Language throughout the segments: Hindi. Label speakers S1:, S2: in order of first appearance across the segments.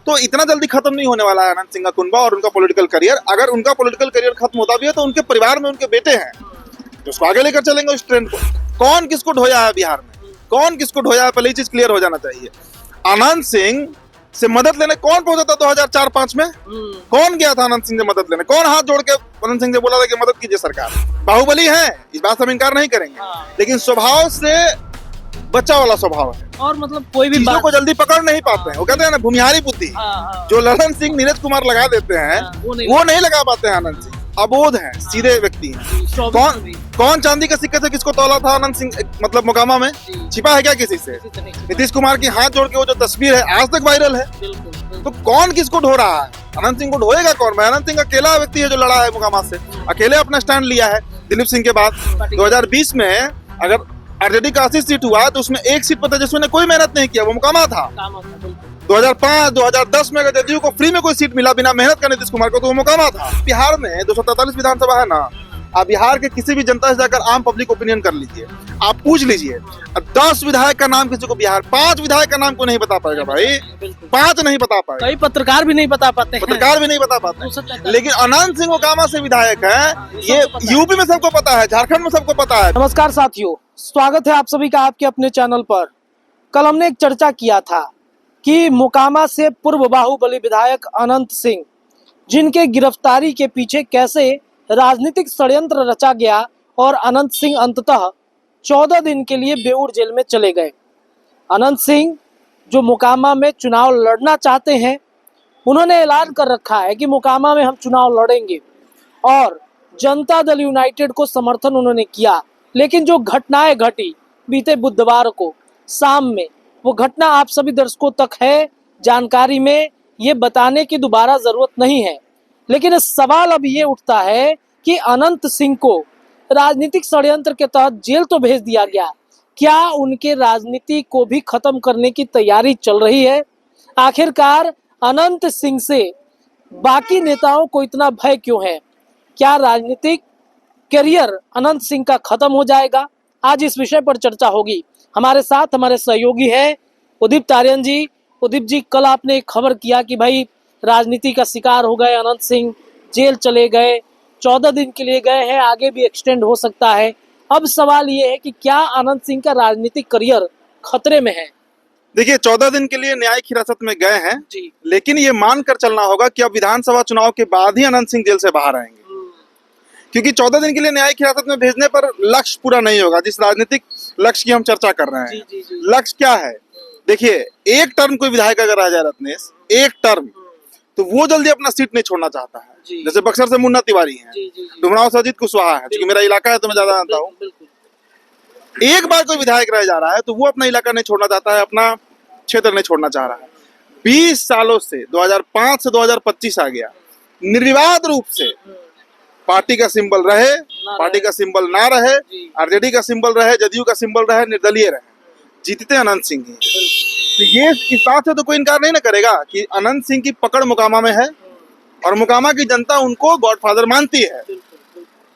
S1: तो इतना जल्दी खत्म नहीं होने वाला है अनंत सिंह का कुनबा और उनका पॉलिटिकल करियर। अगर उनका पॉलिटिकल करियर खत्म होता भी है तो उनके परिवार में उनके बेटे हैं तो उसको आगे लेकर चलेंगे उस ट्रेंड को। कौन किसको ढोया है बिहार में, कौन किसको ढोया है, पहले ही चीज क्लियर हो जाना चाहिए। अनंत सिंह से मदद लेने कौन पहुंचा था 2004-5 में? कौन गया था अनंत सिंह से मदद लेने? कौन हाथ जोड़ के अनंत सिंह से बोला था कि मदद कीजिए सरकार? बाहुबली है, इस बात से हम इनकार नहीं करेंगे, लेकिन स्वभाव से बच्चा वाला स्वभाव है
S2: और मतलब कोई भी
S1: चीजों को जल्दी पकड़ नहीं पाते हैं। वो कहते हैं ना भूमिहारी बुद्धि, जो ललन सिंह नीरज कुमार लगा देते हैं वो नहीं लगा पाते हैं अनंत सिंह। अबोध हैं, सीधे व्यक्ति हैं। कौन चांदी के सिक्के से किसको तौला था अनंत सिंह, मतलब मोकामा में छिपा है क्या किसी से? नीतीश कुमार की हाथ जोड़ के वो जो तस्वीर है आज तक वायरल है। तो कौन किसको ढो रहा है? अनंत सिंह को ढोएगा कौन? मैं अनंत सिंह अकेला व्यक्ति है जो लड़ा है मोकामा से, अकेले अपना स्टैंड लिया है दिलीप सिंह के बाद। 2020 में अगर आरजेडी का 80 सीट हुआ तो उसमें एक सीट पर तेजस्वी ने कोई मेहनत नहीं किया, वो मोकामा था। 2005-2010 में अगर जदयू को फ्री में कोई सीट मिला बिना मेहनत का नीतीश कुमार को तो वो मोकामा था। बिहार में 243 विधानसभा है ना, आप बिहार के किसी भी जनता से जाकर आम पब्लिक ओपिनियन कर लीजिए, आप पूछ लीजिए। 10 विधायक का नाम किसी को बिहार, 5 विधायक का नाम को नहीं बता पाएगा भाई, 5 नहीं बता पाएगा।
S2: कई पत्रकार भी नहीं बता पाते,
S1: पत्रकार भी नहीं बता पाते। लेकिन अनंत सिंह मोकामा से विधायक है, ये यूपी में सबको पता है, झारखंड में सबको पता है।
S2: नमस्कार साथियों, स्वागत है आप सभी का आपके अपने चैनल पर। कल हमने एक चर्चा किया था कि मोकामा से पूर्व बाहुबली विधायक अनंत सिंह, जिनके गिरफ्तारी के पीछे कैसे राजनीतिक षड्यंत्र रचा गया और अनंत सिंह अंततः 14 दिन के लिए बेऊर जेल में चले गए। अनंत सिंह जो मोकामा में चुनाव लड़ना चाहते हैं, उन्होंने ऐलान कर रखा है कि मोकामा में हम चुनाव लड़ेंगे और जनता दल यूनाइटेड को समर्थन उन्होंने किया। लेकिन जो घटनाएं घटी बीते बुधवार को शाम में, वो घटना आप सभी दर्शकों तक है जानकारी में, ये बताने की दोबारा जरूरत नहीं है। लेकिन सवाल अब ये उठता है कि अनंत सिंह को राजनीतिक षड्यंत्र के तहत जेल तो भेज दिया गया, क्या उनके राजनीति को भी खत्म करने की तैयारी चल रही है? आखिरकार अनंत सिंह से बाकी नेताओं को इतना भय क्यों है? क्या राजनीतिक करियर अनंत सिंह का खत्म हो जाएगा? आज इस विषय पर चर्चा होगी। हमारे साथ हमारे सहयोगी हैं उदित तारियन जी। उदित जी, कल आपने एक खबर किया कि भाई राजनीति का शिकार हो गए अनंत सिंह, जेल चले गए, 14 दिन के लिए गए हैं, आगे भी एक्सटेंड हो सकता है। अब सवाल ये है कि क्या अनंत सिंह का राजनीतिक करियर खतरे में है?
S1: देखिए, 14 दिन के लिए न्यायिक हिरासत में गए हैं जी, लेकिन ये मानकर चलना होगा कि अब विधानसभा चुनाव के बाद ही अनंत सिंह जेल से बाहर आएंगे, क्योंकि 14 दिन के लिए न्यायिक हिरासत में भेजने पर लक्ष्य पूरा नहीं होगा। जिस राजनीतिक लक्ष्य की हम चर्चा कर रहे हैं, लक्ष्य क्या है? देखिए, एक टर्म कोई विधायक अगर रह जाए रत्नेश, एक टर्म, तो वो जल्दी अपना सीट नहीं छोड़ना चाहता है। जैसे बक्सर से मुन्ना तिवारी है, डुमरांव से अजीत कुशवाहा है, क्योंकि मेरा इलाका है तो मैं ज्यादा जानता हूँ। एक बार कोई विधायक रह जा रहा है तो वो अपना इलाका नहीं छोड़ना चाहता है, अपना क्षेत्र नहीं छोड़ना चाह रहा है। 20 सालों से 2005 से 2025 आ गया, निर्विवाद रूप से पार्टी का सिंबल रहे, पार्टी का सिंबल ना रहे, आरजेडी का सिंबल रहे, जदयू का सिंबल रहे, निर्दलीय रहे, जीतते अनंत सिंह ही। तो ये इस बात से तो कोई इनकार नहीं ना करेगा कि अनंत सिंह की पकड़ मोकामा में है और मोकामा की जनता उनको गॉडफादर मानती है।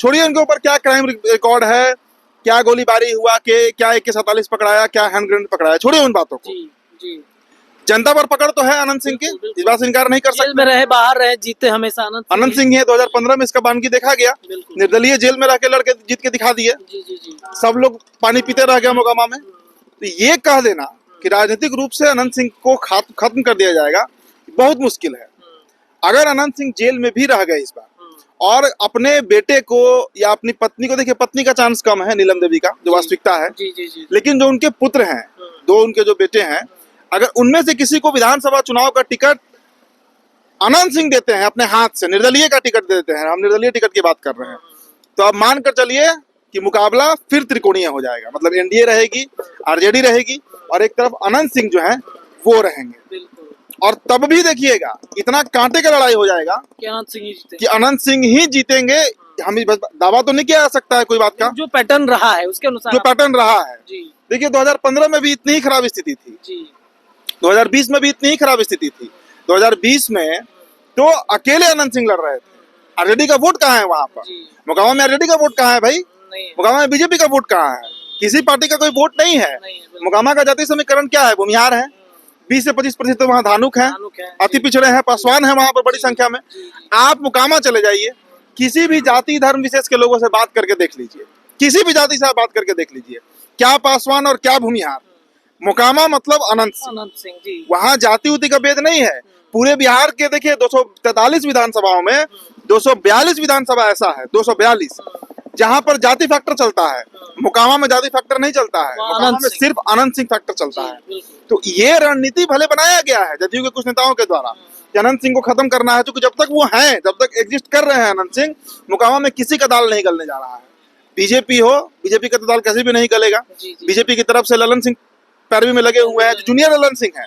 S1: छोड़िए उनके ऊपर क्या क्राइम रिकॉर्ड है, क्या गोलीबारी हुआ, के क्या AK-47 पकड़ाया, क्या हैंड ग्रेनेड पकड़ाया, छोड़िए उन बातों को। जनता पर पकड़ तो है अनंत सिंह की, इस बात से इनकार नहीं कर सकते।
S2: जेल में रहे, बाहर रहे, जीते हमेशा
S1: अनंत सिंह है। 2015 में इसका बानगी देखा गया, निर्दलीय जेल में रह के लड़के जीत के दिखा दिए, सब लोग पानी पीते रह गए मोकामा में। तो ये कह देना कि राजनीतिक रूप से अनंत सिंह को खत्म कर दिया जाएगा, बहुत मुश्किल है। अगर अनंत सिंह जेल में भी रह गए इस बार और अपने बेटे को या अपनी पत्नी को, देखिए पत्नी का चांस कम है, नीलम देवी का, जो वास्तविकता है, लेकिन जो उनके पुत्र हैं, 2 उनके जो बेटे हैं, अगर उनमें से किसी को विधानसभा चुनाव का टिकट अनंत सिंह देते हैं अपने हाथ से, निर्दलीय का टिकट देते हैं, हम निर्दलीय टिकट की बात कर रहे हैं, तो अब मानकर चलिए कि मुकाबला फिर त्रिकोणीय हो जाएगा। मतलब एनडीए रहेगी, आरजेडी रहेगी और एक तरफ अनंत सिंह जो है वो रहेंगे। और तब भी देखिएगा इतना कांटे का लड़ाई हो जाएगा कि अनंत सिंह ही जीतेंगे। हम दावा तो नहीं किया जा सकता है कोई बात का,
S2: जो पैटर्न रहा है उसके अनुसार,
S1: जो पैटर्न रहा है। देखिए 2015 में भी इतनी ही खराब स्थिति थी, 2020 में भी इतनी ही खराब स्थिति थी। 2020 में तो अकेले अनंत सिंह लड़ रहे थे, आरजेडी का वोट कहाँ है वहां पर? मोकामा में आरजेडी का वोट कहाँ है भाई? मोकामा में बीजेपी का वोट कहाँ है? किसी पार्टी का कोई वोट नहीं है। मोकामा का जातीय समीकरण क्या है? भूमिहार है, 20 से 25% वहाँ धानुक है,
S2: धानुक है,
S1: अति पिछड़े हैं, पासवान है वहाँ पर बड़ी संख्या में। आप मोकामा चले जाइए, किसी भी जाति धर्म विशेष के लोगों से बात करके देख लीजिए, किसी भी जाति से आप बात करके देख लीजिए, क्या पासवान और क्या भूमिहार। मोकामा मतलब अनंत
S2: सिंह जी।
S1: वहाँ जाति उति का भेद नहीं है। पूरे बिहार के देखिए 243 विधानसभाओं में 242 विधानसभा ऐसा है, 242 जहाँ पर जाति फैक्टर चलता है। मोकामा में जाति फैक्टर नहीं चलता है, मोकामा में सिर्फ अनंत सिंह फैक्टर चलता है। तो ये रणनीति भले बनाया गया है जदयू के कुछ नेताओं के द्वारा कि अनंत सिंह को खत्म करना है, क्योंकि जब तक वो हैं, जब तक एग्जिस्ट कर रहे हैं अनंत सिंह, मोकामा में किसी का दाल नहीं गलने जा रहा है। बीजेपी हो, बीजेपी का तो दाल कभी भी नहीं गलेगा। बीजेपी की तरफ से ललन सिंह पैरवी में लगे हुए हैं, जो जूनियर ललन सिंह है,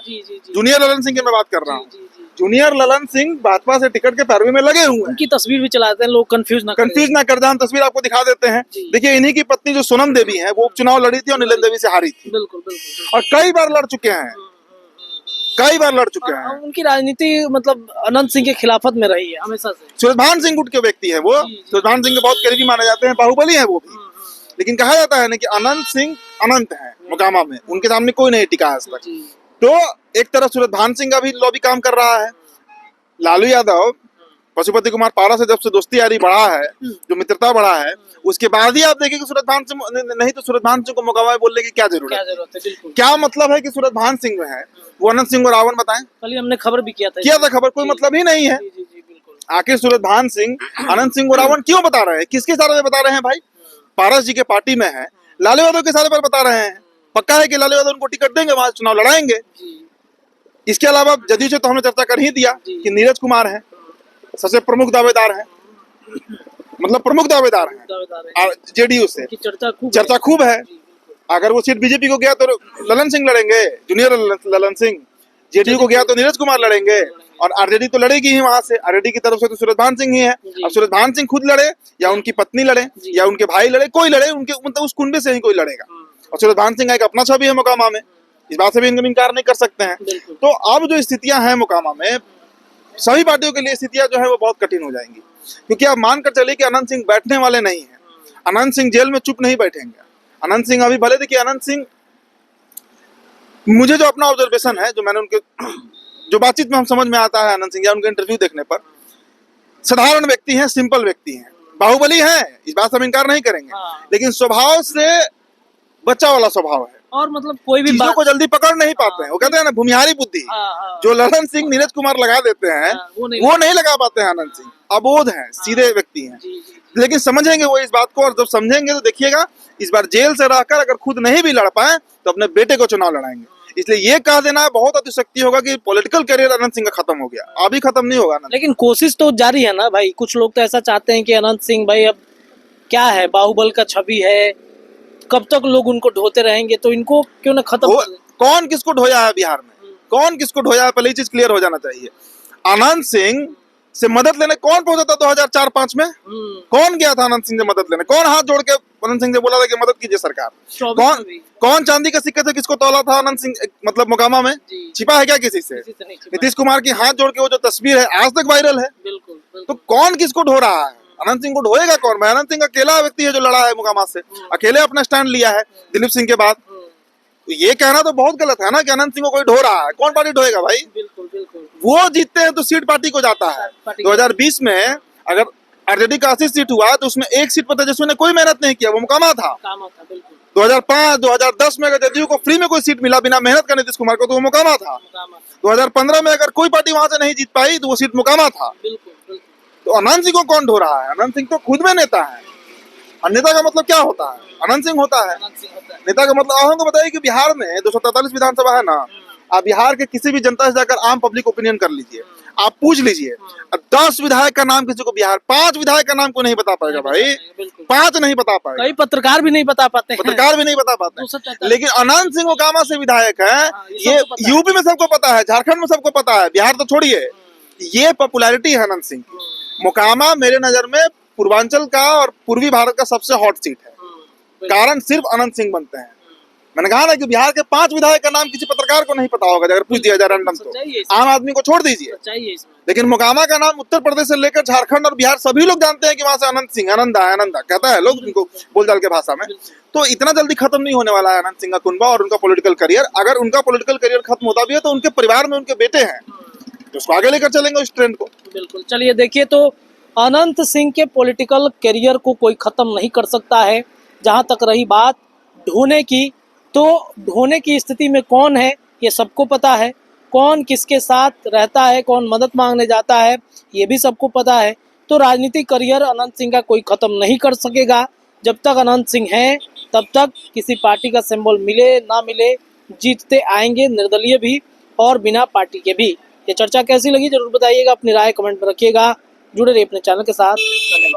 S1: जूनियर ललन सिंह की मैं बात कर रहा हूँ। जूनियर ललन सिंह भाजपा से टिकट के पैरवी में लगे हुए हैं।
S2: उनकी तस्वीर भी चलाते हैं लोग, कंफ्यूज ना
S1: कर जाए। हम तस्वीर आपको दिखा देते हैं। देखिए, इन्हीं की पत्नी जो सोनम देवी है, वो उपचुनाव लड़ी थी और नीलम देवी से हारी थी।
S2: बिल्कुल बिल्कुल।
S1: और कई बार लड़ चुके हैं, कई बार लड़ चुके हैं।
S2: उनकी राजनीति मतलब अनंत सिंह के खिलाफत में रही है हमेशा से।
S1: सूरजभान सिंह गुट के व्यक्ति है वो, सूरजभान सिंह के बहुत करीबी माने जाते हैं, बाहुबली है वो भी। लेकिन कहा जाता है ना कि अनंत सिंह अनंत है मोकामा में, उनके सामने कोई नहीं टिका आज तक। तो एक तरफ सूरजभान सिंह का भी लॉबी काम कर रहा है। लालू यादव पशुपति कुमार पारा से जब से दोस्ती यारी बढ़ा है, जो मित्रता बढ़ा है, उसके बाद ही आप देखिए कि सूरजभान सिंह नहीं तो सूरजभान सिंह को मोकामा में बोलने की क्या जरूरत है। क्या मतलब है कि सूरजभान सिंह जो है वो अनंत सिंह और रावण बताएं।
S2: कल हमने खबर भी किया था
S1: खबर, कोई मतलब ही नहीं है। आखिर सूरजभान सिंह अनंत सिंह और रावण क्यों बता रहे हैं, किसके इशारे पे बता रहे हैं भाई? पारस जी के पार्टी में है, लालू यादव के इशारे पर बता रहे हैं। पक्का है कि लालू यादव उनको टिकट देंगे, वहां चुनाव लड़ाएंगे। इसके अलावा जदयू से तो हमने चर्चा कर ही दिया कि नीरज कुमार है, सबसे प्रमुख दावेदार है, मतलब प्रमुख दावेदार है जेडीयू से। चर्चा खूब है। अगर वो सीट बीजेपी को गया तो ललन सिंह लड़ेंगे, जूनियर ललन सिंह। जेडीयू को गया तो नीरज कुमार लड़ेंगे, और आरजेडी तो लड़ेगी ही वहां से। आरजेडी की तरफ से तो सूरजभान सिंह ही है। अब सूरजभान सिंह खुद लड़े या उनकी पत्नी लड़े या उनके भाई लड़े, कोई लड़े, उनके मतलब उस कुंबे से ही कोई लड़ेगा। और सूरजभान सिंह का एक अपना छवि है मोकामा में, इस बात से भी इनका इनकार नहीं कर सकते हैं। तो अब जो स्थितियां हैं मोकामा में, सभी पार्टियों के लिए स्थितियां जो है वो बहुत कठिन हो जाएंगी, क्योंकि आप मानकर चलिए कि अनंत सिंह बैठने वाले नहीं है। अनंत सिंह जेल में चुप नहीं बैठेंगे। अनंत सिंह अभी भले देखिए, अनंत सिंह, मुझे जो अपना ऑब्जर्वेशन है, जो मैंने उनके जो बातचीत में हम समझ में आता है अनंत सिंह या उनके इंटरव्यू देखने पर, साधारण व्यक्ति हैं, सिंपल व्यक्ति हैं, बाहुबली हैं, इस बात से हम इनकार नहीं करेंगे। लेकिन स्वभाव से बच्चा वाला स्वभाव है, और मतलब कोई भी चीजों को जल्दी पकड़ नहीं पाते हैं। वो कहते हैं ना भूमिहारी बुद्धि, जो ललन सिंह नीरज कुमार लगा देते हैं वो नहीं लगा पाते हैं अनंत सिंह। अबोध हैं, सीधे व्यक्ति हैं, लेकिन समझेंगे वो इस बात को, और जब समझेंगे तो देखिएगा इस बार जेल से रहकर अगर खुद नहीं भी लड़ पाए तो अपने बेटे को चुनाव लड़ाएंगे। इसलिए ये कह देना बहुत अतिशक्ति होगा कि पॉलिटिकल करियर अनंत सिंह का खत्म हो गया, अभी खत्म नहीं होगा।
S2: लेकिन कोशिश तो जारी है ना भाई। कुछ लोग तो ऐसा चाहते हैं कि अनंत सिंह भाई अब क्या है, बाहुबल का छवि है, कब तक लोग उनको ढोते रहेंगे, तो इनको क्यों ना खत्म।
S1: कौन किसको ढोया है बिहार में, कौन किसको ढोया है, पहले ये चीज क्लियर हो जाना चाहिए। अनंत सिंह से मदद लेने कौन पहुंचा था 2004-5 में? कौन गया था अनंत सिंह से मदद लेने? कौन हाथ जोड़ के अनंत सिंह से बोला था कि मदद कीजिए सरकार? कौन चांदी के सिक्के से किसको तौला था अनंत सिंह, मतलब मोकामा में? छिपा है क्या किसी से? नीतीश कुमार की हाथ जोड़ के वो जो तस्वीर है आज तक वायरल है। तो कौन किसको ढो रहा है? अनंत सिंह को ढोएगा कौन? भाई अनंत सिंह अकेला व्यक्ति है जो लड़ा है मोकामा से, अकेले अपना स्टैंड लिया है दिलीप सिंह के बाद। तो ये कहना तो बहुत गलत है ना कि अनंत सिंह को कोई ढो रहा है। कौन पार्टी ढोएगा भाई? वो जीतते हैं तो सीट पार्टी को जाता है। 2020 में अगर आरजेडी का 80 सीट हुआ तो उसमें एक सीट पर तेजस्वी ने कोई मेहनत नहीं किया, वो मोकामा था। 2005-2010 में अगर जदयू को फ्री में कोई सीट मिला बिना मेहनत का नीतीश कुमार को, तो वो मोकामा था। 2015 में अगर कोई पार्टी वहां से नहीं जीत पाई तो वो सीट मोकामा था। तो अनंत सिंह को कौन ढो रहा है? अनंत सिंह तो खुद में नेता है। और नेता का मतलब क्या होता है? अनंत सिंह होता है नेता का मतलब। आपको बताइए कि बिहार में 243 विधानसभा है ना, आप बिहार के किसी भी जनता से जाकर आम पब्लिक ओपिनियन कर लीजिए, आप पूछ लीजिए, 10 विधायक का नाम किसी को बिहार, 5 विधायक का नाम को नहीं बता पाएगा भाई, 5 नहीं बता पाएगा।
S2: कई पत्रकार भी नहीं बता पाते हैं,
S1: लेकिन अनंत सिंह मोकामा से विधायक है, ये यूपी में सबको पता है, झारखंड में सबको पता है, बिहार तो छोड़िए। ये पॉपुलैरिटी है अनंत सिंह। मोकामा मेरे नजर में पूर्वांचल का और पूर्वी भारत का सबसे हॉट सीट है। कारण सिर्फ अनंत सिंह बनते हैं। मैंने कहा ना कि बिहार के 5 विधायक का नाम किसी पत्रकार को नहीं पता होगा, अगर पूछ दिया जाए रैंडम तो।
S2: सच्चाई है इसमें।
S1: आम आदमी को छोड़ दीजिए,
S2: सच्चाई है इसमें।
S1: लेकिन मोकामा का नाम उत्तर प्रदेश से लेकर झारखंड और बिहार सभी लोग जानते हैं कि वहां से अनंत सिंह, आनंदा कहता है लोग उनको बोलचाल के भाषा में। तो इतना जल्दी खत्म नहीं होने वाला है अनंत सिंह का कुनबा और उनका पॉलिटिकल करियर। अगर उनका पॉलिटिकल करियर खत्म होता भी है तो उनके परिवार में उनके बेटे हैं तो उसको आगे लेकर चलेंगे उस ट्रेंड को।
S2: बिल्कुल। चलिए देखिए, तो अनंत सिंह के पॉलिटिकल करियर को कोई खत्म नहीं कर सकता है। जहां तक रही बात ढोने की, तो ढोने की स्थिति में कौन है ये सबको पता है, कौन किसके साथ रहता है, कौन मदद मांगने जाता है ये भी सबको पता है। तो राजनीतिक करियर अनंत सिंह का कोई खत्म नहीं कर सकेगा। जब तक अनंत सिंह हैं तब तक किसी पार्टी का सिंबल मिले ना मिले जीतते आएंगे, निर्दलीय भी और बिना पार्टी के भी। ये चर्चा कैसी लगी जरूर बताइएगा, अपनी राय कमेंट में रखिएगा। जुड़े रहिए अपने चैनल के साथ। धन्यवाद।